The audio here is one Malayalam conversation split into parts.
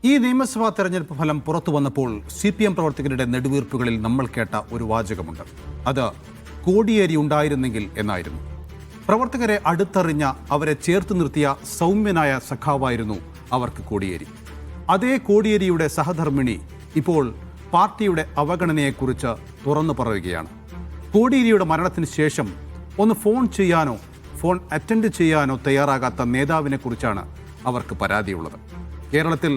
ഈ നിയമസഭാ തെരഞ്ഞെടുപ്പ് ഫലം പുറത്തു വന്നപ്പോൾ CPM പ്രവർത്തകരുടെ നെടുവീർപ്പുകളിൽ നമ്മൾ കേട്ട ഒരു വാചകമുണ്ട്. അത് കോടിയേരി ഉണ്ടായിരുന്നെങ്കിൽ എന്നായിരുന്നു. പ്രവർത്തകരെ അടുത്തറിഞ്ഞ, അവരെ ചേർത്ത് നിർത്തിയ സൗമ്യനായ സഖാവായിരുന്നു അവർക്ക് കോടിയേരി. അതേ കോടിയേരിയുടെ സഹധർമ്മിണി ഇപ്പോൾ പാർട്ടിയുടെ അവഗണനയെക്കുറിച്ച് തുറന്നു പറയുകയാണ്. കോടിയേരിയുടെ മരണത്തിന് ശേഷം ഒന്ന് ഫോൺ ചെയ്യാനോ ഫോൺ അറ്റൻഡ് ചെയ്യാനോ തയ്യാറാകാത്ത നേതാവിനെക്കുറിച്ചാണ് അവർക്ക് പരാതിയുള്ളത്. കേരളത്തിൽ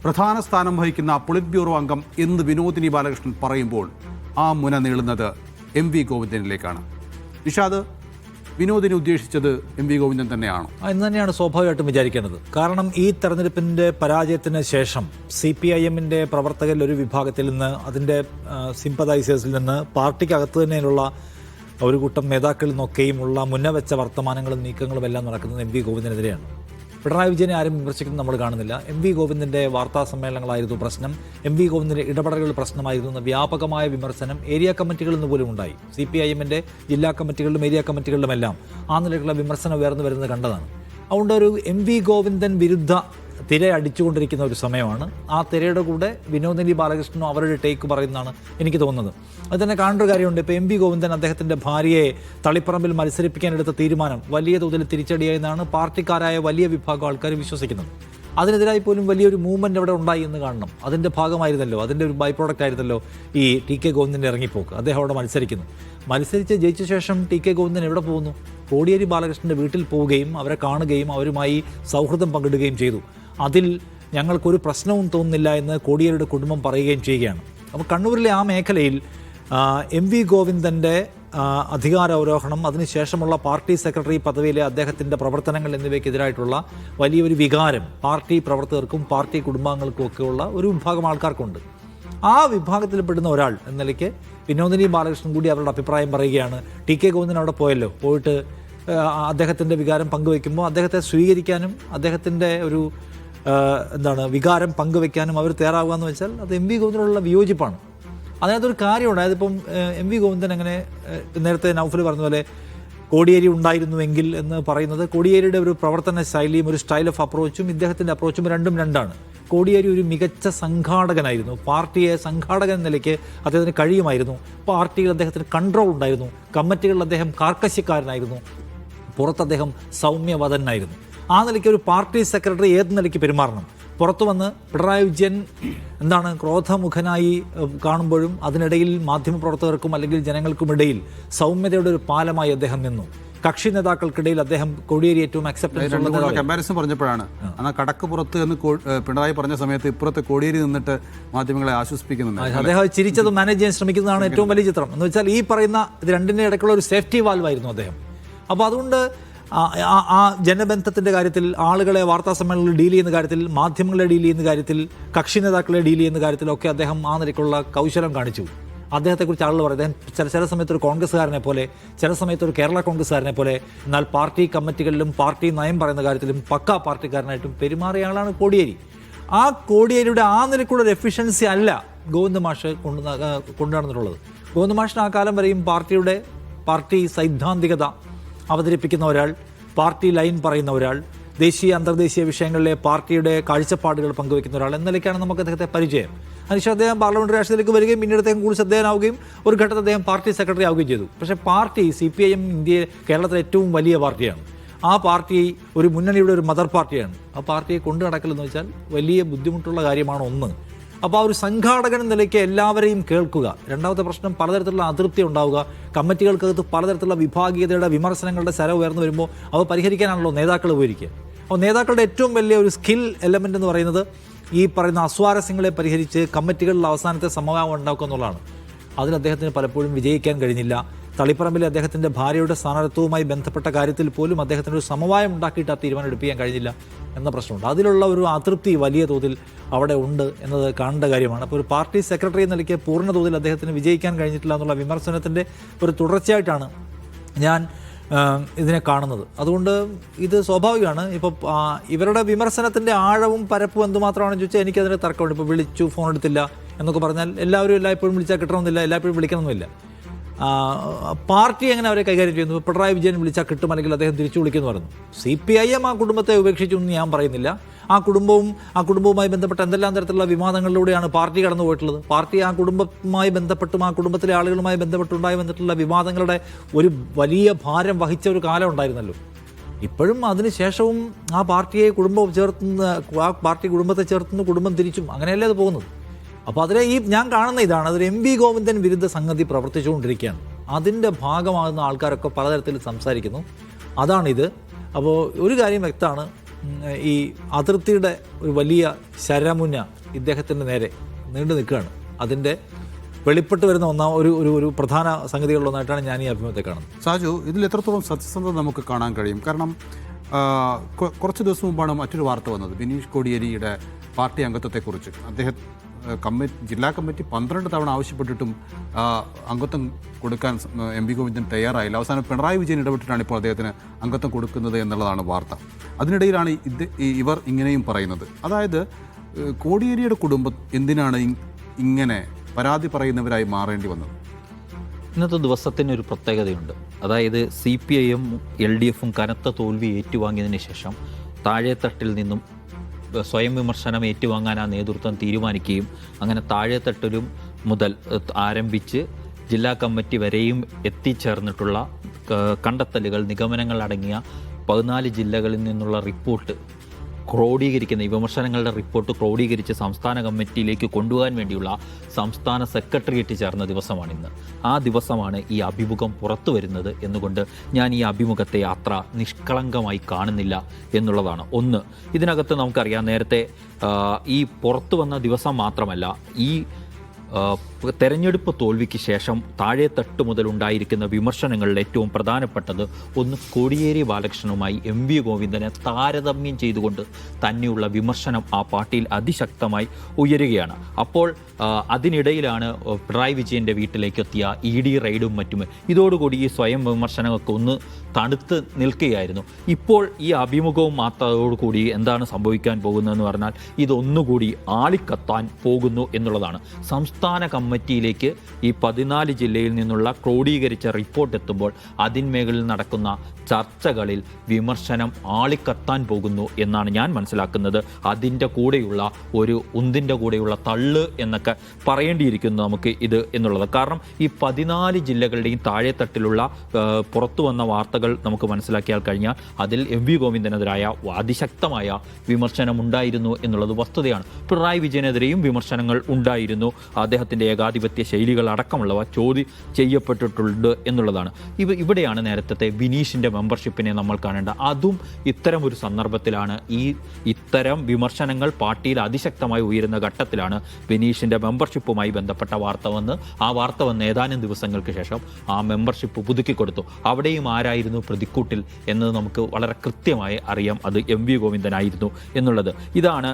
പ്രധാന സ്ഥാനം വഹിക്കുന്ന പൊളിറ്റ് ബ്യൂറോ അംഗം എന്ന് വിനോദിനി ബാലകൃഷ്ണൻ പറയുമ്പോൾ ആ മുന നീളുന്നത് MV ഗോവിന്ദനിലേക്കാണ്. നിഷാദ്, വിനോദിനെ ഉദ്ദേശിച്ചത് MV ഗോവിന്ദൻ തന്നെയാണോ എന്ന് തന്നെയാണ് സ്വാഭാവികമായിട്ടും വിചാരിക്കേണ്ടത്. കാരണം ഈ തെരഞ്ഞെടുപ്പിൻ്റെ പരാജയത്തിന് ശേഷം CPIM-ന്റെ പ്രവർത്തകരിൽ ഒരു വിഭാഗത്തിൽ നിന്ന്, അതിൻ്റെ സിമ്പതൈസേഴ്സിൽ നിന്ന്, പാർട്ടിക്കകത്ത് തന്നെയുള്ള ഒരു കൂട്ടം നേതാക്കളിൽ നിന്നൊക്കെയുമുള്ള മുന്നവെച്ച വർത്തമാനങ്ങളും നീക്കങ്ങളും എല്ലാം നടക്കുന്നത് MV ഗോവിന്ദനെതിരെയാണ്. പിണറായി വിജയനെ ആരും വിമർശിക്കുന്നത് നമ്മൾ കാണുന്നില്ല. MV ഗോവിന്ദൻ്റെ വാർത്താ സമ്മേളനങ്ങളായിരുന്നു പ്രശ്നം, MV ഗോവിന്ദൻ്റെ ഇടപെടലുകൾ പ്രശ്നമായിരുന്നു എന്ന വ്യാപകമായ വിമർശനം ഏരിയ കമ്മിറ്റികളിൽ നിന്ന് പോലും ഉണ്ടായി. CPIM-ന്റെ ജില്ലാ കമ്മിറ്റികളിലും ഏരിയ കമ്മിറ്റികളിലുമെല്ലാം ആ നിലയ്ക്കുള്ള വിമർശനം ഉയർന്നു വരുന്നത് കണ്ടതാണ്. അതുകൊണ്ട് ഒരു MV ഗോവിന്ദൻ വിരുദ്ധ തിര അടിച്ചുകൊണ്ടിരിക്കുന്ന ഒരു സമയമാണ്. ആ തിരയുടെ കൂടെ വിനോദിനി ബാലകൃഷ്ണനും അവരുടെ ടേക്ക് പറയുന്നതാണ് എനിക്ക് തോന്നുന്നത്. അത് തന്നെ കാണേണ്ട ഒരു കാര്യമുണ്ട്. ഇപ്പോൾ MV ഗോവിന്ദൻ അദ്ദേഹത്തിൻ്റെ ഭാര്യയെ തളിപ്പറമ്പിൽ മത്സരിപ്പിക്കാനെടുത്ത തീരുമാനം വലിയ തോതിൽ തിരിച്ചടിയായെന്നാണ് പാർട്ടിക്കാരായ വലിയ വിഭാഗം ആൾക്കാർ വിശ്വസിക്കുന്നത്. അതിനെതിരായി പോലും വലിയൊരു മൂവ്മെൻറ്റ് അവിടെ ഉണ്ടായി എന്ന് കാണണം. അതിൻ്റെ ഭാഗമായിരുന്നല്ലോ, അതിൻ്റെ ഒരു ബൈ പ്രോഡക്റ്റ് ആയിരുന്നല്ലോ ഈ TK ഗോവിന്ദൻ്റെ ഇറങ്ങിപ്പോക്ക്. അദ്ദേഹം അവിടെ മത്സരിച്ച് ജയിച്ച ശേഷം TK ഗോവിന്ദൻ എവിടെ പോകുന്നു? കോടിയേരി ബാലകൃഷ്ണൻ്റെ വീട്ടിൽ പോവുകയും അവരെ കാണുകയും അവരുമായി സൗഹൃദം പങ്കിടുകയും ചെയ്തു. അതിൽ ഞങ്ങൾക്കൊരു പ്രശ്നവും തോന്നുന്നില്ല എന്ന് കോടിയേരിയുടെ കുടുംബം പറയുകയും ചെയ്യുകയാണ്. അപ്പോൾ കണ്ണൂരിലെ ആ മേഖലയിൽ MV ഗോവിന്ദൻ്റെ അധികാരാരോഹണം, അതിനുശേഷമുള്ള പാർട്ടി സെക്രട്ടറി പദവിയിലെ അദ്ദേഹത്തിൻ്റെ പ്രവർത്തനങ്ങൾ എന്നിവയ്ക്കെതിരായിട്ടുള്ള വലിയൊരു വികാരം പാർട്ടി പ്രവർത്തകർക്കും പാർട്ടി കുടുംബാംഗങ്ങൾക്കും ഒക്കെയുള്ള ഒരു വിഭാഗം ആൾക്കാർക്കുണ്ട്. ആ വിഭാഗത്തിൽപ്പെടുന്ന ഒരാൾ എന്ന നിലയ്ക്ക് വിനോദിനി ബാലകൃഷ്ണൻ കൂടി അവരുടെ അഭിപ്രായം പറയുകയാണ്. TK ഗോവിന്ദൻ അവിടെ പോയിട്ട് അദ്ദേഹത്തിൻ്റെ വികാരം പങ്കുവയ്ക്കുമ്പോൾ അദ്ദേഹത്തെ സ്വീകരിക്കാനും അദ്ദേഹത്തിൻ്റെ ഒരു വികാരം പങ്കുവയ്ക്കാനും അവർ തയ്യാറാവുക എന്ന് വെച്ചാൽ അത് MV ഗോവിന്ദനുള്ള വിയോജിപ്പാണ്. അതിനകത്തൊരു കാര്യമുണ്ട്. അതിപ്പം MV ഗോവിന്ദൻ അങ്ങനെ നേരത്തെ നൗഫൽ പറഞ്ഞ പോലെ കോടിയേരി ഉണ്ടായിരുന്നുവെങ്കിൽ എന്ന് പറയുന്നത്, കോടിയേരിയുടെ ഒരു പ്രവർത്തന ശൈലിയും ഒരു സ്റ്റൈൽ ഓഫ് അപ്രോച്ചും ഇദ്ദേഹത്തിൻ്റെ അപ്രോച്ചും രണ്ടാണ്. കോടിയേരി ഒരു മികച്ച സംഘാടകനായിരുന്നു. പാർട്ടിയെ സംഘാടകൻ എന്ന നിലയ്ക്ക് അദ്ദേഹത്തിന് കഴിയുമായിരുന്നു. പാർട്ടിയിൽ അദ്ദേഹത്തിന് കൺട്രോൾ ഉണ്ടായിരുന്നു. കമ്മിറ്റികളിൽ അദ്ദേഹം കാർക്കശ്യക്കാരനായിരുന്നു. പുറത്ത് അദ്ദേഹം സൗമ്യവദനായിരുന്നു. ആ നിലയ്ക്ക് ഒരു പാർട്ടി സെക്രട്ടറി ഏത് നിലയ്ക്ക് പെരുമാറണം, പുറത്തു വന്ന് പിണറായി വിജയൻ ക്രോധമുഖനായി കാണുമ്പോഴും അതിനിടയിൽ മാധ്യമപ്രവർത്തകർക്കും അല്ലെങ്കിൽ ജനങ്ങൾക്കുമിടയിൽ സൗമ്യതയുടെ ഒരു പാലമായി അദ്ദേഹം നിന്നു. കക്ഷി നേതാക്കൾക്കിടയിൽ അദ്ദേഹം കോടിയേരി ഏറ്റവും അക്സെപ്റ്റൻസ് കമ്പാരിസൺ പറഞ്ഞപ്പോഴാണ് എന്നാൽ കടക്ക് പുറത്ത് എന്ന് പിണറായി പറഞ്ഞ സമയത്ത് ഇപ്പുറത്ത് കോടിയേരി നിന്നിട്ട് മാധ്യമങ്ങളെ ആശ്വസിപ്പിക്കുന്നുണ്ട്. അദ്ദേഹം ചിരിച്ചത് മാനേജ് ചെയ്യാൻ ശ്രമിക്കുന്നതാണ് ഏറ്റവും വലിയ ചിത്രം. എന്ന് വെച്ചാൽ ഈ പറയുന്ന ഇത് രണ്ടിൻ്റെ ഇടയ്ക്കുള്ള ഒരു സേഫ്റ്റി വാൽവായിരുന്നു അദ്ദേഹം. അപ്പോൾ അതുകൊണ്ട് ആ ജനബന്ധത്തിൻ്റെ കാര്യത്തിൽ, ആളുകളെ വാർത്താ സമ്മേളനങ്ങളിൽ ഡീൽ ചെയ്യുന്ന കാര്യത്തിൽ, മാധ്യമങ്ങളെ ഡീൽ ചെയ്യുന്ന കാര്യത്തിൽ, കക്ഷി നേതാക്കളെ ഡീൽ ചെയ്യുന്ന കാര്യത്തിലൊക്കെ അദ്ദേഹം ആ നിലയ്ക്കുള്ള കൗശലം കാണിച്ചു. അദ്ദേഹത്തെക്കുറിച്ച് ആളുകൾ പറയും അദ്ദേഹം ചില സമയത്ത് ഒരു കോൺഗ്രസ്സുകാരനെ പോലെ, ചില സമയത്ത് ഒരു കേരള കോൺഗ്രസ്സുകാരനെ പോലെ, എന്നാൽ പാർട്ടി കമ്മിറ്റികളിലും പാർട്ടി നയം പറയുന്ന കാര്യത്തിലും പക്കാ പാർട്ടിക്കാരനായിട്ടും പെരുമാറിയ ആളാണ് കോടിയേരി. ആ കോടിയേരിയുടെ ആ നിലയ്ക്കുള്ള ഒരു എഫിഷ്യൻസി അല്ല ഗോവിന്ദ മാഷ് കൊണ്ടുനടന്നിട്ടുള്ളത്. ഗോവിന്ദ മാഷിന് ആ കാലം വരെയും പാർട്ടി സൈദ്ധാന്തികത അവതരിപ്പിക്കുന്ന ഒരാൾ, പാർട്ടി ലൈൻ പറയുന്ന ഒരാൾ, ദേശീയ അന്തർദേശീയ വിഷയങ്ങളിലെ പാർട്ടിയുടെ കാഴ്ചപ്പാടുകൾ പങ്കുവയ്ക്കുന്ന ഒരാൾ എന്ന നിലയ്ക്കാണ് നമുക്ക് അദ്ദേഹത്തെ പരിചയം. അതിനുശേഷം അദ്ദേഹം പാർലമെന്റ് രാഷ്ട്രീയത്തിലേക്ക് വരികയും പിന്നീട് അദ്ദേഹം കൂടുതൽ ശ്രദ്ധേയനാവുകയും ഒരു ഘട്ടത്തിൽ അദ്ദേഹം പാർട്ടി സെക്രട്ടറി ആവുകയും ചെയ്തു. പക്ഷേ പാർട്ടി CPIM കേരളത്തിലെ ഏറ്റവും വലിയ പാർട്ടിയാണ്. ആ പാർട്ടി ഒരു മുന്നണിയുടെ ഒരു മദർ പാർട്ടിയാണ്. ആ പാർട്ടിയെ കൊണ്ടു നടക്കലെന്ന് വെച്ചാൽ വലിയ ബുദ്ധിമുട്ടുള്ള കാര്യമാണ് ഒന്ന്. അപ്പോൾ ആ ഒരു സംഘാടകൻ നിലയ്ക്ക് എല്ലാവരെയും കേൾക്കുക. രണ്ടാമത്തെ പ്രശ്നം, പലതരത്തിലുള്ള അതൃപ്തി ഉണ്ടാവുക. കമ്മിറ്റികൾക്കകത്ത് പലതരത്തിലുള്ള വിഭാഗീയതയുടെ വിമർശനങ്ങളുടെ സര ഉയർന്നു വരുമ്പോൾ അവ പരിഹരിക്കാനാണല്ലോ നേതാക്കൾ ഉപയോഗിക്കുക. അപ്പോൾ നേതാക്കളുടെ ഏറ്റവും വലിയ ഒരു സ്കിൽ എലമെൻ്റ് എന്ന് പറയുന്നത് ഈ പറയുന്ന അസ്വാരസ്യങ്ങളെ പരിഹരിച്ച് കമ്മിറ്റികളിൽ അവസാനത്തെ സമവായം ഉണ്ടാക്കുക എന്നുള്ളതാണ്. അതിൽ അദ്ദേഹത്തിന് പലപ്പോഴും വിജയിക്കാൻ കഴിഞ്ഞില്ല. തളിപ്പറമ്പിലെ അദ്ദേഹത്തിൻ്റെ ഭാര്യയുടെ സ്ഥാനാർത്ഥിത്വവുമായി ബന്ധപ്പെട്ട കാര്യത്തിൽ പോലും അദ്ദേഹത്തിന് ഒരു സമവായം ഉണ്ടാക്കിയിട്ട് ആ തീരുമാനം എടുപ്പിക്കാൻ കഴിഞ്ഞില്ല എന്ന പ്രശ്നമുണ്ട്. അതിലുള്ള ഒരു അതൃപ്തി വലിയ തോതിൽ അവിടെ ഉണ്ട് എന്നത് കാണേണ്ട കാര്യമാണ്. അപ്പോൾ ഒരു പാർട്ടി സെക്രട്ടറി എന്ന നിലയ്ക്ക് പൂർണ്ണ തോതിൽ അദ്ദേഹത്തിന് വിജയിക്കാൻ കഴിഞ്ഞിട്ടില്ല എന്നുള്ള വിമർശനത്തിൻ്റെ ഒരു തുടർച്ചയായിട്ടാണ് ഞാൻ ഇതിനെ കാണുന്നത്. അതുകൊണ്ട് ഇത് സ്വാഭാവികമാണ്. ഇപ്പോൾ ഇവരുടെ വിമർശനത്തിൻ്റെ ആഴവും പരപ്പും എന്തുമാത്രമാണെന്ന് ചോദിച്ചാൽ എനിക്കതിന് തർക്കമുണ്ട്. ഇപ്പോൾ വിളിച്ചു, ഫോൺ എടുത്തില്ല എന്നൊക്കെ പറഞ്ഞാൽ എല്ലാവരും എല്ലായ്പ്പോഴും വിളിച്ചാൽ കിട്ടണമെന്നില്ല, എല്ലായ്പ്പോഴും വിളിക്കണമെന്നില്ല. പാർട്ടി എങ്ങനെ അവരെ കൈകാര്യം ചെയ്യുന്നു? പിണറായി വിജയൻ വിളിച്ചാൽ കിട്ടും, അല്ലെങ്കിൽ അദ്ദേഹം തിരിച്ചു വിളിക്കുമെന്ന് പറഞ്ഞു. CPIM ആ കുടുംബത്തെ ഉപേക്ഷിച്ചു എന്ന് ഞാൻ പറയുന്നില്ല. ആ കുടുംബവുമായി ബന്ധപ്പെട്ട എന്തെല്ലാം തരത്തിലുള്ള വിവാദങ്ങളിലൂടെയാണ് പാർട്ടി കടന്നു പോയിട്ടുള്ളത്. പാർട്ടി ആ കുടുംബവുമായി ബന്ധപ്പെട്ടും ആ കുടുംബത്തിലെ ആളുകളുമായി ബന്ധപ്പെട്ടുണ്ടായി വന്നിട്ടുള്ള വിവാദങ്ങളുടെ ഒരു വലിയ ഭാരം വഹിച്ച ഒരു കാലം ഉണ്ടായിരുന്നല്ലോ. ഇപ്പോഴും അതിനുശേഷവും ആ പാർട്ടിയെ കുടുംബത്തെ ചേർത്തുനിന്ന് കുടുംബം തിരിച്ചും അങ്ങനെയല്ലേ അത് പോകുന്നത്. അപ്പോൾ അതിലെ ഞാൻ കാണുന്ന ഇതാണ്, അതൊരു എം വി ഗോവിന്ദൻ വിരുദ്ധ സംഗതി പ്രവർത്തിച്ചുകൊണ്ടിരിക്കുകയാണ്. അതിൻ്റെ ഭാഗമാകുന്ന ആൾക്കാരൊക്കെ പലതരത്തിൽ സംസാരിക്കുന്നു. അതാണിത്. അപ്പോൾ ഒരു കാര്യം വ്യക്തമാണ്, ഈ അതിർത്തിയുടെ ഒരു വലിയ ശരമുന ഇദ്ദേഹത്തിൻ്റെ നേരെ നീണ്ടു നിൽക്കുകയാണ്. അതിൻ്റെ വെളിപ്പെട്ട് വരുന്ന ഒരു പ്രധാന സംഗതികളിലൊന്നായിട്ടാണ് ഞാൻ ഈ അഭിമുഖത്തെ കാണുന്നത്. സാജു, ഇതിൽ എത്രത്തോളം സത്യസന്ധത നമുക്ക് കാണാൻ കഴിയും? കാരണം കുറച്ച് ദിവസം മുമ്പാണ് മറ്റൊരു വാർത്ത വന്നത് ബിനീഷ് കോടിയേരിയുടെ പാർട്ടി അംഗത്വത്തെക്കുറിച്ച്. അദ്ദേഹം ജില്ലാ കമ്മിറ്റി 12 തവണ ആവശ്യപ്പെട്ടിട്ടും അംഗത്വം കൊടുക്കാൻ എം വി ഗോവിന്ദൻ തയ്യാറായില്ല. അവസാനം പിണറായി വിജയൻ ഇടപെട്ടിട്ടാണ് ഇപ്പോൾ അദ്ദേഹത്തിന് അംഗത്വം കൊടുക്കുന്നത് എന്നുള്ളതാണ് വാർത്ത. അതിനിടയിലാണ് ഇവർ ഇങ്ങനെയും പറയുന്നത്. അതായത് കോടിയേരിയുടെ കുടുംബം എന്തിനാണ് ഇങ്ങനെ പരാതി പറയുന്നവരായി മാറേണ്ടി വന്നത്? ഇന്നത്തെ ദിവസത്തിനൊരു പ്രത്യേകതയുണ്ട്. അതായത് CPIM LDFും കനത്ത തോൽവി ഏറ്റുവാങ്ങിയതിന് ശേഷം താഴെത്തട്ടിൽ നിന്നും സ്വയം വിമർശനം ഏറ്റുവാങ്ങാൻ ആ നേതൃത്വം തീരുമാനിക്കുകയും അങ്ങനെ താഴെത്തട്ടിലും മുതൽ ആരംഭിച്ച് ജില്ലാ കമ്മിറ്റി വരെയും എത്തിച്ചേർന്നിട്ടുള്ള കണ്ടെത്തലുകൾ, നിഗമനങ്ങൾ അടങ്ങിയ 14 ജില്ലകളിൽ നിന്നുള്ള റിപ്പോർട്ട് ക്രോഡീകരിക്കുന്ന ഈ വിമർശനങ്ങളുടെ റിപ്പോർട്ട് ക്രോഡീകരിച്ച് സംസ്ഥാന കമ്മിറ്റിയിലേക്ക് കൊണ്ടുപോകാൻ വേണ്ടിയുള്ള സംസ്ഥാന സെക്രട്ടേറിയറ്റ് ചേർന്ന ദിവസമാണിന്ന്. ആ ദിവസമാണ് ഈ അഭിമുഖം പുറത്തു വരുന്നത് എന്നുകൊണ്ട് ഞാൻ ഈ അഭിമുഖത്തെ അത്ര നിഷ്കളങ്കമായി കാണുന്നില്ല എന്നുള്ളതാണ് ഒന്ന്. ഇതിനകത്ത് നമുക്കറിയാം, നേരത്തെ ഈ പുറത്തു വന്ന ദിവസം മാത്രമല്ല, ഈ തെരഞ്ഞെടുപ്പ് തോൽവിക്ക് ശേഷം താഴെത്തട്ട് മുതലുണ്ടായിരിക്കുന്ന വിമർശനങ്ങളിൽ ഏറ്റവും പ്രധാനപ്പെട്ടത് ഒന്ന് കോടിയേരി ബാലകൃഷ്ണനുമായി എം വി ഗോവിന്ദനെ താരതമ്യം ചെയ്തുകൊണ്ട് തന്നെയുള്ള വിമർശനം ആ പാർട്ടിയിൽ അതിശക്തമായി ഉയരുകയാണ്. അപ്പോൾ അതിനിടയിലാണ് പിണറായി വിജയൻ്റെ വീട്ടിലേക്ക് എത്തിയ ED റെയ്ഡും മറ്റും. ഇതോടുകൂടി ഈ സ്വയം വിമർശനമൊക്കെ ഒന്ന് തണുത്ത് നിൽക്കുകയായിരുന്നു. ഇപ്പോൾ ഈ അഭിമുഖവും മാത്രത്തോടുകൂടി എന്താണ് സംഭവിക്കാൻ പോകുന്നതെന്ന് പറഞ്ഞാൽ ഇതൊന്നുകൂടി ആളിക്കത്താൻ പോകുന്നു എന്നുള്ളതാണ്. സംസ്ഥാന കമ്മിറ്റിയിലേക്ക് ഈ 14 ജില്ലയിൽ നിന്നുള്ള ക്രോഡീകരിച്ച റിപ്പോർട്ട് എത്തുമ്പോൾ അതിന്മേഖലയിൽ നടക്കുന്ന ചർച്ചകളിൽ വിമർശനം ആളിക്കത്താൻ പോകുന്നു എന്നാണ് ഞാൻ മനസ്സിലാക്കുന്നത്. അതിൻ്റെ കൂടെയുള്ള ഒരു ഉന്തിൻ്റെ കൂടെയുള്ള തള്ള് എന്നൊക്കെ പറയേണ്ടിയിരിക്കുന്നു നമുക്ക് ഇത് എന്നുള്ളത്. കാരണം ഈ 14 ജില്ലകളുടെയും താഴെത്തട്ടിലുള്ള പുറത്തു വന്ന വാർത്തകൾ നമുക്ക് മനസ്സിലാക്കിയാൽ കഴിഞ്ഞാൽ അതിൽ എം വി ഗോവിന്ദനെതിരായ അതിശക്തമായ വിമർശനം ഉണ്ടായിരുന്നു എന്നുള്ളത് വസ്തുതയാണ്. പിണറായി വിജയനെതിരെയും വിമർശനങ്ങൾ ഉണ്ടായിരുന്നു. അദ്ദേഹത്തിൻ്റെ ഏകാധിപത്യ ശൈലികൾ അടക്കമുള്ളവ ചോദ്യം ചെയ്യപ്പെട്ടിട്ടുണ്ട് എന്നുള്ളതാണ്. ഇവിടെയാണ് നേരത്തെ ബിനീഷിൻ്റെ മെമ്പർഷിപ്പിനെ നമ്മൾ കാണേണ്ട. അതും ഇത്തരം ഒരു സന്ദർഭത്തിലാണ്, ഇത്തരം വിമർശനങ്ങൾ പാർട്ടിയിൽ അതിശക്തമായി ഉയരുന്ന ഘട്ടത്തിലാണ് ബിനീഷിൻ്റെ മെമ്പർഷിപ്പുമായി ബന്ധപ്പെട്ട വാർത്ത വന്ന് ഏതാനും ദിവസങ്ങൾക്ക് ശേഷം ആ മെമ്പർഷിപ്പ് പുതുക്കിക്കൊടുത്തു. അവിടെയും ആരായിരുന്നു പ്രതിക്കൂട്ടിൽ എന്നത് നമുക്ക് വളരെ കൃത്യമായി അറിയാം. അത് എം വി ഗോവിന്ദനായിരുന്നു എന്നുള്ളത്. ഇതാണ്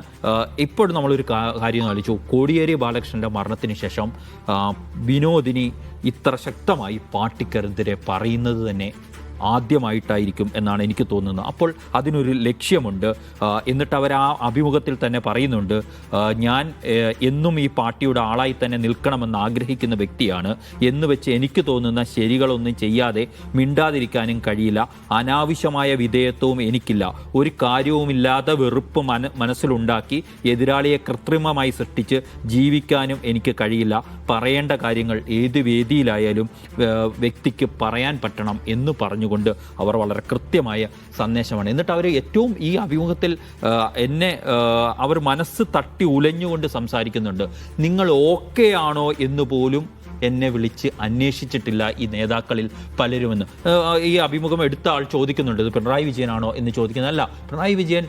ഇപ്പോഴും നമ്മളൊരു കാര്യം ആലോചിച്ചു. കോടിയേരി ബാലകൃഷ്ണൻ്റെ മരണത്തിന് ശേഷം വിനോദിനി ഇത്ര ശക്തമായി പാർട്ടിക്കെതിരെ പറയുന്നത് തന്നെ ആദ്യമായിട്ടായിരിക്കും എന്നാണ് എനിക്ക് തോന്നുന്നത്. അപ്പോൾ അതിനൊരു ലക്ഷ്യമുണ്ട്. എന്നിട്ട് അവർ ആ അഭിമുഖത്തിൽ തന്നെ പറയുന്നുണ്ട്, ഞാൻ എന്നും ഈ പാർട്ടിയുടെ ആളായി തന്നെ നിൽക്കണമെന്ന് ആഗ്രഹിക്കുന്ന വ്യക്തിയാണ് എന്ന് വെച്ച് എനിക്ക് തോന്നുന്ന ശരികളൊന്നും ചെയ്യാതെ മിണ്ടാതിരിക്കാനും കഴിയില്ല. അനാവശ്യമായ വിധേയത്വവും എനിക്കില്ല. ഒരു കാര്യവുമില്ലാതെ വെറുപ്പ് മനസ്സിലുണ്ടാക്കി എതിരാളിയെ കൃത്രിമമായി സൃഷ്ടിച്ച് ജീവിക്കാനും എനിക്ക് കഴിയില്ല. പറയേണ്ട കാര്യങ്ങൾ ഏത് വേദിയിലായാലും വ്യക്തിക്ക് പറയാൻ പറ്റണം എന്ന് പറഞ്ഞു കൊണ്ട് അവർ വളരെ കൃത്യമായ സന്ദേശമാണ്. എന്നിട്ട് അവർ ഏറ്റവും ഈ അഭിമുഖത്തിൽ എന്നെ അവർ മനസ്സ് തട്ടി ഉലഞ്ഞുകൊണ്ട് സംസാരിക്കുന്നുണ്ട്. നിങ്ങൾ ഓക്കെ ആണോ എന്ന് പോലും എന്നെ വിളിച്ച് അന്വേഷിച്ചിട്ടില്ല ഈ നേതാക്കളിൽ പലരുമെന്ന്. ഈ അഭിമുഖം എടുത്ത ആൾ ചോദിക്കുന്നുണ്ട്, ഇത് പിണറായി വിജയനാണോ എന്ന് ചോദിക്കുന്നതല്ല. പിണറായി വിജയൻ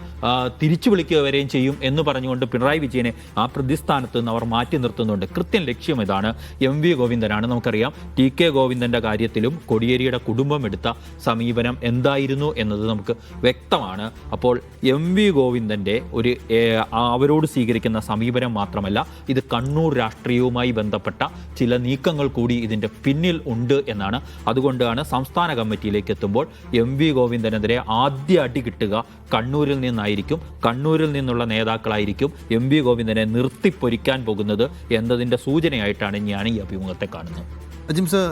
തിരിച്ചു വിളിക്കുക വരെയും ചെയ്യും എന്ന് പറഞ്ഞുകൊണ്ട് പിണറായി വിജയനെ ആ പ്രതിസ്ഥാനത്ത് നിന്ന് അവർ മാറ്റി നിർത്തുന്നുണ്ട്. കൃത്യം ലക്ഷ്യം ഇതാണ്. എം വി ഗോവിന്ദനാണ്. നമുക്കറിയാം TK ഗോവിന്ദൻ്റെ കാര്യത്തിലും കോടിയേരിയുടെ കുടുംബം എടുത്ത സമീപനം എന്തായിരുന്നു എന്നത് നമുക്ക് വ്യക്തമാണ്. അപ്പോൾ എം വി ഗോവിന്ദൻ്റെ അവരോട് സ്വീകരിക്കുന്ന സമീപനം മാത്രമല്ല, ഇത് കണ്ണൂർ രാഷ്ട്രീയവുമായി ബന്ധപ്പെട്ട ചില നീക്കങ്ങൾ കൂടി ഇതിൻ്റെ പിന്നിൽ ഉണ്ട് എന്നാണ്. അതുകൊണ്ടാണ് സംസ്ഥാന കമ്മിറ്റിയിലേക്ക് എത്തുമ്പോൾ എം വി ഗോവിന്ദനെതിരെ ആദ്യ അടി കിട്ടുക കണ്ണൂരിൽ നിന്നായിരിക്കും. കണ്ണൂരിൽ നിന്നുള്ള നേതാക്കളായിരിക്കും എം വി ഗോവിന്ദനെ നിർത്തിപ്പൊരിക്കാൻ പോകുന്നത് എന്നതിൻ്റെ സൂചനയായിട്ടാണ് ഞാൻ ഈ അഭിമുഖത്തെ കാണുന്നത്. ജിംസ്,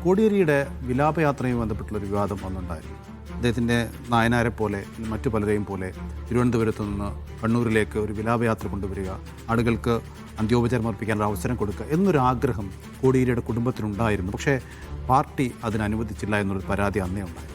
കോടിയേരിയുടെ വിലാപയാത്രയുമായി ബന്ധപ്പെട്ടുള്ളൊരു വിവാദം വന്നിട്ടുണ്ടായിരുന്നു. അദ്ദേഹത്തിൻ്റെ നായനാരെ പോലെ മറ്റു പലരെയും പോലെ തിരുവനന്തപുരത്ത് നിന്ന് കണ്ണൂരിലേക്ക് ഒരു വിലാപയാത്ര കൊണ്ടുവരിക, ആളുകൾക്ക് അന്ത്യോപചാരം അർപ്പിക്കാനുള്ള അവസരം കൊടുക്കുക എന്നൊരു ആഗ്രഹം കോടിയേരിയുടെ കുടുംബത്തിനുണ്ടായിരുന്നു. പക്ഷേ പാർട്ടി അതിന് അനുവദിച്ചില്ല എന്നൊരു പരാതി അന്നേ ഉണ്ടായിരുന്നു.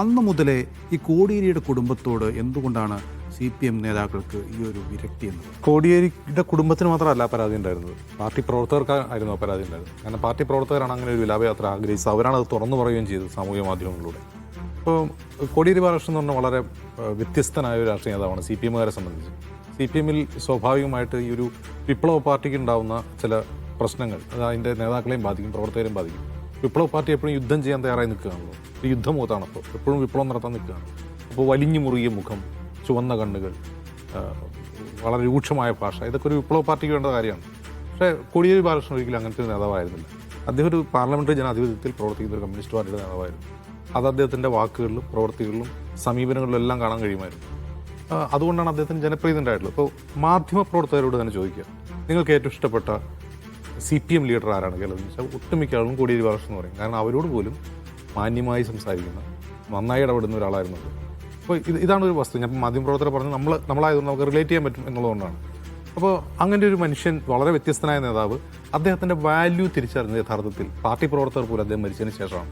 അന്ന് മുതലേ ഈ കോടിയേരിയുടെ കുടുംബത്തോട് എന്തുകൊണ്ടാണ് CPM നേതാക്കൾക്ക് ഈ ഒരു വിരക്തി എന്നത്? കോടിയേരിയുടെ കുടുംബത്തിന് മാത്രമല്ല പരാതി ഉണ്ടായിരുന്നത്, പാർട്ടി പ്രവർത്തകർക്കായിരുന്നു ആ പരാതി ഉണ്ടായിരുന്നത്. കാരണം പാർട്ടി പ്രവർത്തകരാണ് അങ്ങനെ ഒരു വിലാപയാത്ര ആഗ്രഹിച്ചത്. അവരാണ് അത് തുറന്നു പറയുകയും ചെയ്തത് സാമൂഹ്യ മാധ്യമങ്ങളിലൂടെ. ഇപ്പോൾ കോടിയേരി ബാലകൃഷ്ണൻ എന്ന് പറഞ്ഞാൽ വളരെ വ്യത്യസ്തനായ ഒരു രാഷ്ട്രീയ നേതാവാണ് CPMകാരെ സംബന്ധിച്ച്. CPMൽ സ്വാഭാവികമായിട്ട് ഈ ഒരു വിപ്ലവ പാർട്ടിക്ക് ഉണ്ടാകുന്ന ചില പ്രശ്നങ്ങൾ അത് അതിൻ്റെ നേതാക്കളെയും ബാധിക്കും, പ്രവർത്തകരെയും ബാധിക്കും. വിപ്ലവ പാർട്ടി എപ്പോഴും യുദ്ധം ചെയ്യാൻ തയ്യാറായി നിൽക്കുകയാണല്ലോ, ഒരു യുദ്ധമുഖത്താണ്. അപ്പോൾ എപ്പോഴും വിപ്ലവം നടത്താൻ നിൽക്കുകയാണ്. അപ്പോൾ വലിഞ്ഞു മുറുകിയ മുഖം, ചുവന്ന കണ്ണുകൾ, വളരെ രൂക്ഷമായ ഭാഷ, ഇതൊക്കെ ഒരു വിപ്ലവ പാർട്ടിക്ക് വേണ്ട കാര്യമാണ്. പക്ഷേ കോടിയേരി ബാലകൃഷ്ണൻ ഒരിക്കലും അങ്ങനത്തെ ഒരു നേതാവായിരുന്നില്ല. അദ്ദേഹം ഒരു പാർലമെൻ്ററി ജനാധിപത്യത്തിൽ പ്രവർത്തിക്കുന്ന ഒരു കമ്മ്യൂണിസ്റ്റ് പാർട്ടിയുടെ നേതാവായിരുന്നു. അത് അദ്ദേഹത്തിൻ്റെ വാക്കുകളിലും പ്രവൃത്തികളിലും സമീപനങ്ങളിലും എല്ലാം കാണാൻ കഴിയുമായിരുന്നു. അതുകൊണ്ടാണ് അദ്ദേഹത്തിന് ജനപ്രീതി ഉണ്ടായിട്ടുള്ളത്. ഇപ്പോൾ മാധ്യമപ്രവർത്തകരോട് തന്നെ ചോദിക്കുക, നിങ്ങൾക്ക് ഏറ്റവും ഇഷ്ടപ്പെട്ട CPM ലീഡർ ആരാണ് കേരളത്തിൽ എന്ന് വെച്ചാൽ ഒട്ടുമിക്ക ആളും കോടിയേരി ബാലകൃഷ്ണൻ എന്ന് പറയും. കാരണം അവരോട് പോലും മാന്യമായി സംസാരിക്കുന്ന, നന്നായി ഇടപെടുന്ന ഒരാളായിരുന്നു. അപ്പോൾ ഇതാണ് ഒരു വസ്തു. ഞാൻ മാധ്യമപ്രവർത്തകർ പറഞ്ഞ് നമ്മളായതുകൊണ്ട് നമുക്ക് റിലേറ്റ് ചെയ്യാൻ പറ്റും എന്നുള്ളതുകൊണ്ടാണ്. അപ്പോൾ അങ്ങനെ ഒരു മനുഷ്യൻ, വളരെ വ്യത്യസ്തനായ നേതാവ്, അദ്ദേഹത്തിൻ്റെ വാല്യൂ തിരിച്ചറിഞ്ഞത് യഥാർത്ഥത്തിൽ പാർട്ടി പ്രവർത്തകർ പോലും അദ്ദേഹം മരിച്ചതിന് ശേഷമാണ്.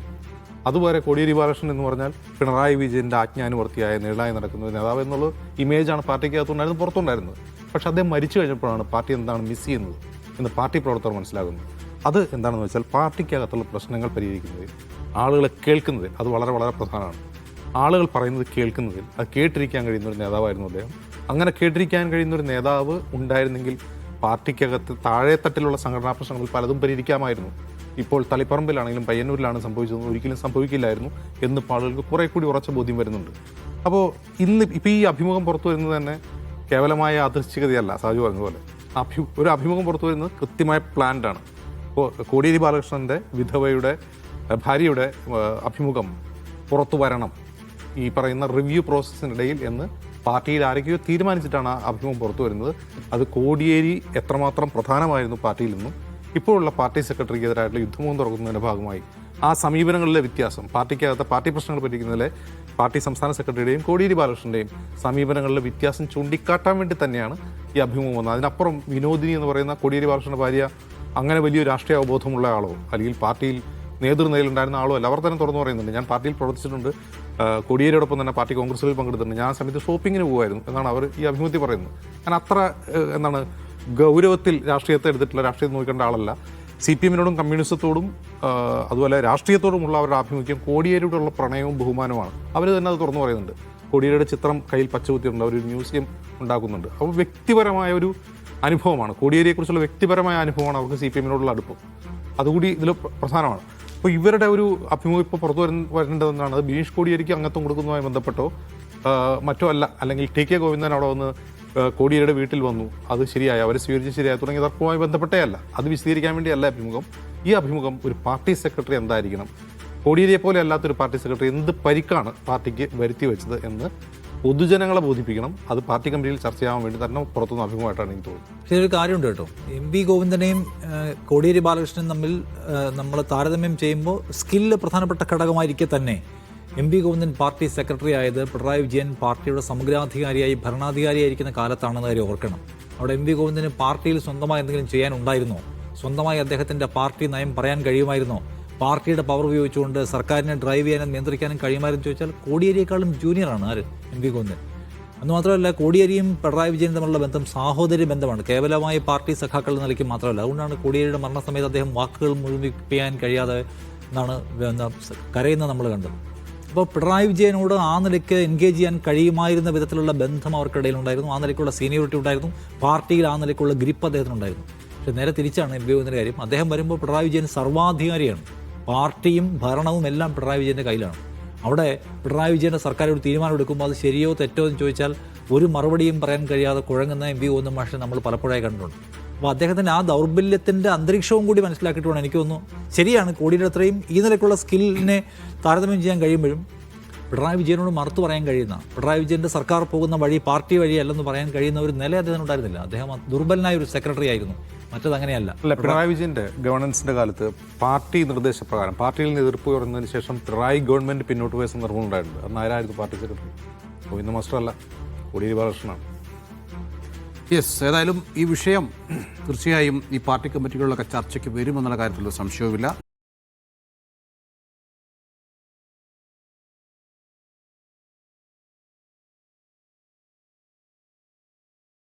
അതുപോലെ കോടിയേരി ബാലകൃഷ്ണൻ എന്ന് പറഞ്ഞാൽ പിണറായി വിജയൻ്റെ ആജ്ഞാനുവർത്തിയായ നിഴലായി നടക്കുന്ന ഒരു നേതാവ് എന്നുള്ള ഇമേജാണ് പാർട്ടിക്കകത്തുണ്ടായിരുന്നത്, പുറത്തുണ്ടായിരുന്നത്. പക്ഷേ അദ്ദേഹം മരിച്ചു കഴിഞ്ഞപ്പോഴാണ് പാർട്ടി എന്താണ് മിസ് ചെയ്യുന്നത് എന്ന് പാർട്ടി പ്രവർത്തകർ മനസ്സിലാകുന്നത്. അത് എന്താണെന്ന് വെച്ചാൽ പാർട്ടിക്കകത്തുള്ള പ്രശ്നങ്ങൾ പരിഹരിക്കുന്നതിൽ, ആളുകളെ കേൾക്കുന്നതിൽ അത് വളരെ വളരെ പ്രധാനമാണ്. ആളുകൾ പറയുന്നത് കേൾക്കുന്നതിൽ, അത് കേട്ടിരിക്കാൻ കഴിയുന്ന ഒരു നേതാവായിരുന്നു അദ്ദേഹം. അങ്ങനെ കേട്ടിരിക്കാൻ കഴിയുന്ന ഒരു നേതാവ് ഉണ്ടായിരുന്നെങ്കിൽ പാർട്ടിക്കകത്ത് താഴെത്തട്ടിലുള്ള സംഘടനാ പ്രശ്നങ്ങൾ പലതും പരിഹരിക്കാമായിരുന്നു. ഇപ്പോൾ തളിപ്പറമ്പിലാണെങ്കിലും പയ്യന്നൂരിലാണ് സംഭവിച്ചതെന്ന് ഒരിക്കലും സംഭവിക്കില്ലായിരുന്നു എന്ന് ആളുകൾക്ക് കുറേ കൂടി ഉറച്ച ബോധ്യം വരുന്നുണ്ട്. അപ്പോൾ ഇപ്പോൾ ഈ അഭിമുഖം പുറത്തു വരുന്നത് തന്നെ കേവലമായ യാദൃശ്ചികതയല്ല. സാജു പറഞ്ഞതുപോലെ ഒരു അഭിമുഖം പുറത്തു വരുന്നത് കൃത്യമായ പ്ലാൻഡാണ്. ഇപ്പോൾ കോടിയേരി ബാലകൃഷ്ണൻ്റെ വിധവയുടെ ഭാര്യയുടെ അഭിമുഖം പുറത്തു വരണം ഈ പറയുന്ന റിവ്യൂ പ്രോസസ്സിനിടയിൽ എന്ന് പാർട്ടിയിൽ ആരൊക്കെയോ തീരുമാനിച്ചിട്ടാണ് ആ അഭിമുഖം പുറത്തു വരുന്നത്. അത് കോടിയേരി എത്രമാത്രം പ്രധാനമായിരുന്നു പാർട്ടിയിൽ നിന്നും ഇപ്പോഴുള്ള പാർട്ടി സെക്രട്ടറിക്കെതിരായിട്ടുള്ള യുദ്ധമുഖം തുറക്കുന്നതിൻ്റെ ഭാഗമായി ആ സമീപനങ്ങളിലെ വ്യത്യാസം, പാർട്ടിക്കകത്ത് പാർട്ടി പ്രശ്നങ്ങൾ പരിഹരിക്കുന്നതിലെ പാർട്ടി സംസ്ഥാന സെക്രട്ടറിയുടെയും കോടിയേരി ബാലകൃഷ്ണൻ്റെയും സമീപനങ്ങളിലെ വ്യത്യാസം ചൂണ്ടിക്കാട്ടാൻ വേണ്ടി തന്നെയാണ് ഈ അഭിമുഖം വന്നത്. അതിനപ്പുറം വിനോദിനി എന്ന് പറയുന്ന കോടിയേരി ബാലകൃഷ്ണൻ്റെ ഭാര്യ അങ്ങനെ വലിയ രാഷ്ട്രീയ അവബോധമുള്ള ആളോ അല്ലെങ്കിൽ പാർട്ടിയിൽ നേതൃനിലയിലുണ്ടായിരുന്ന ആളോ അല്ല. അവർ തന്നെ തുറന്നു പറയുന്നുണ്ട്, ഞാൻ പാർട്ടിയിൽ പ്രവർത്തിച്ചിട്ടുണ്ട്, കോടിയേരിയോടൊപ്പം തന്നെ പാർട്ടി കോൺഗ്രസുകളിൽ പങ്കെടുത്തിട്ടുണ്ട്, ഞാൻ ആ സമയത്ത് ഷോപ്പിങ്ങിന് പോകുമായിരുന്നു എന്നാണ് അവർ ഈ അഭിമുഖത്തിൽ പറയുന്നത്. ഞാൻ അത്ര ഗൗരവത്തിൽ രാഷ്ട്രീയത്തെ എടുത്തിട്ടുള്ള രാഷ്ട്രീയം നോക്കേണ്ട ആളല്ല. CPMനോടും കമ്മ്യൂണിസത്തോടും അതുപോലെ രാഷ്ട്രീയത്തോടുമുള്ള അവരുടെ ആഭിമുഖ്യം കോടിയേരിയോടുള്ള പ്രണയവും ബഹുമാനവുമാണ്. അവർ തന്നെ അത് തുറന്നു പറയുന്നുണ്ട്. കോടിയേരിയുടെ ചിത്രം കയ്യിൽ പച്ചകുത്തിയിട്ടുണ്ട്, അവർ ഒരു മ്യൂസിയം ഉണ്ടാക്കുന്നുണ്ട്. അപ്പോൾ വ്യക്തിപരമായ ഒരു അനുഭവമാണ്, കോടിയേരിയെക്കുറിച്ചുള്ള വ്യക്തിപരമായ അനുഭവമാണ് അവർക്ക് CPMനോടുള്ള അടുപ്പം. അതുകൂടി ഇതിൽ പ്രധാനമാണ്. അപ്പോൾ ഇവരുടെ ഒരു അഭിമുഖം ഇപ്പോൾ പുറത്തു വരേണ്ടതെന്നാണ്. അത് ബിനീഷ് കോടിയേരിക്ക് അംഗത്വം കൊടുക്കുന്നതുമായി ബന്ധപ്പെട്ടോ മറ്റോ അല്ല, അല്ലെങ്കിൽ TK ഗോവിന്ദൻ അവിടെ വന്ന് കോടിയേരിയുടെ വീട്ടിൽ വന്നു, അത് ശരിയായി, അവരെ സ്വീകരിച്ച് ശരിയായി തുടങ്ങിയ തർക്കവുമായി ബന്ധപ്പെട്ടേ അല്ല. അത് വിശദീകരിക്കാൻ വേണ്ടിയല്ല അഭിമുഖം. ഈ അഭിമുഖം ഒരു പാർട്ടി സെക്രട്ടറി എന്തായിരിക്കണം, കോടിയേരിയെ പോലെ അല്ലാത്തൊരു പാർട്ടി സെക്രട്ടറി എന്ത് പരിക്കാണ് പാർട്ടിക്ക് വരുത്തി വെച്ചത് എന്ന് പൊതുജനങ്ങളെ ബോധിപ്പിക്കണം. അത് പാർട്ടി കമ്മിറ്റിയിൽ ചർച്ച ചെയ്യാൻ വേണ്ടി തന്നെ പുറത്തുനിന്ന് അഭിമുഖമായിട്ടാണ് എനിക്ക് തോന്നുന്നത്. പക്ഷേ ഒരു കാര്യമുണ്ട് കേട്ടോ, MV ഗോവിന്ദനെയും കോടിയേരി ബാലകൃഷ്ണനും തമ്മിൽ നമ്മൾ താരതമ്യം ചെയ്യുമ്പോൾ സ്കില്ല് പ്രധാനപ്പെട്ട ഘടകമായിരിക്കെ തന്നെ MV ഗോവിന്ദൻ പാർട്ടി സെക്രട്ടറി ആയത് പിണറായി വിജയൻ പാർട്ടിയുടെ സമഗ്രാധികാരിയായി ഭരണാധികാരിയായിരിക്കുന്ന കാലത്താണെന്ന് കാര്യം ഓർക്കണം. അവിടെ MV ഗോവിന്ദന് പാർട്ടിയിൽ സ്വന്തമായി എന്തെങ്കിലും ചെയ്യാനുണ്ടായിരുന്നോ? സ്വന്തമായി അദ്ദേഹത്തിൻ്റെ പാർട്ടി നയം പറയാൻ കഴിയുമായിരുന്നോ? പാർട്ടിയുടെ പവർ ഉപയോഗിച്ചുകൊണ്ട് സർക്കാരിനെ ഡ്രൈവ് ചെയ്യാനും നിയന്ത്രിക്കാനും കഴിയുമായിരുന്നു ചോദിച്ചാൽ കോടിയേരിയേക്കാളും ജൂനിയറാണ് ആര്? MV ഗോവിന്ദൻ. അതുമാത്രമല്ല, കോടിയേരിയും പിണറായി വിജയനും തമ്മിലുള്ള ബന്ധം സാഹോദര്യ ബന്ധമാണ്, കേവലമായി പാർട്ടി സഖാക്കൾ എന്ന നിലയ്ക്ക് മാത്രമല്ല. അതുകൊണ്ടാണ് കോടിയേരിയുടെ മരണസമയത്ത് അദ്ദേഹം വാക്കുകൾ മുഴുമിപ്പിക്കാൻ കഴിയാതെ എന്നാണ് കരയുന്നത് നമ്മൾ കണ്ടത്. അപ്പോൾ പിണറായി വിജയനോട് ആ നിലയ്ക്ക് എൻഗേജ് ചെയ്യാൻ കഴിയുമായിരുന്ന വിധത്തിലുള്ള ബന്ധം അവർക്കിടയിലുണ്ടായിരുന്നു, ആ നിലയ്ക്കുള്ള സീനിയോറിറ്റി ഉണ്ടായിരുന്നു, പാർട്ടിയിൽ ആ നിലയ്ക്കുള്ള ഗ്രിപ്പ് അദ്ദേഹത്തിനുണ്ടായിരുന്നു. പക്ഷേ നേരെ തിരിച്ചാണ് MV ഗോവിന്ദൻ്റെ കാര്യം. അദ്ദേഹം വരുമ്പോൾ പിണറായി വിജയൻ സർവാധികാരിയാണ്, പാർട്ടിയും ഭരണവും എല്ലാം പിണറായി വിജയൻ്റെ കയ്യിലാണ്. അവിടെ പിണറായി വിജയൻ്റെ സർക്കാർ ഒരു തീരുമാനം എടുക്കുമ്പോൾ അത് ശരിയോ തെറ്റോ എന്ന് ചോദിച്ചാൽ ഒരു മറുപടിയും പറയാൻ കഴിയാതെ കുഴങ്ങുന്ന MV ഗോവിന്ദൻ മാഷിനെ നമ്മൾ പലപ്പോഴായി കണ്ടിട്ടുണ്ട്. അപ്പോൾ അദ്ദേഹത്തിൻ്റെ ആ ദൗർബല്യത്തിൻ്റെ അന്തരീക്ഷവും കൂടി മനസ്സിലാക്കിയിട്ട് വേണം എനിക്ക് തോന്നുന്നു. ശരിയാണ്, കോടിയുടെ അത്രയും ഈ നിലയ്ക്കുള്ള സ്കില്ലിനെ താരതമ്യം ചെയ്യാൻ കഴിയുമ്പോഴും പിണറായി വിജയനോട് മറുത്തു പറയാൻ കഴിയുന്ന, പിണറായി വിജയൻ്റെ സർക്കാർ പോകുന്ന വഴി പാർട്ടി വഴിയല്ലെന്ന് പറയാൻ കഴിയുന്ന ഒരു നില അദ്ദേഹം ഉണ്ടായിരുന്നില്ല. അദ്ദേഹം ദുർബലനായ ഒരു സെക്രട്ടറി ആയിരുന്നു. മറ്റതങ്ങനെയല്ല. അല്ല, പിണറായി വിജയന്റെ ഗവർണൻസിന്റെ കാലത്ത് പാർട്ടി നിർദ്ദേശപ്രകാരം പാർട്ടിയിൽ നിന്ന് എതിർപ്പ് ഉയർന്നതിന് ശേഷം പിണറായി ഗവൺമെന്റ് പിന്നോട്ട് പോയ സന്ദർഭം ഉണ്ടായിട്ടുണ്ട്. അന്ന് ആരായിരുന്നു പാർട്ടി സെക്രട്ടറി? ഗോവിന്ദ മാസ്റ്റർ അല്ല, കോടിയേരി ബാലകൃഷ്ണനാണ്. യെസ്, ഏതായാലും ഈ വിഷയം തീർച്ചയായും ഈ പാർട്ടി കമ്മിറ്റികളിലൊക്കെ ചർച്ചയ്ക്ക് വരുമെന്നുള്ള കാര്യത്തിൽ സംശയവുമില്ല.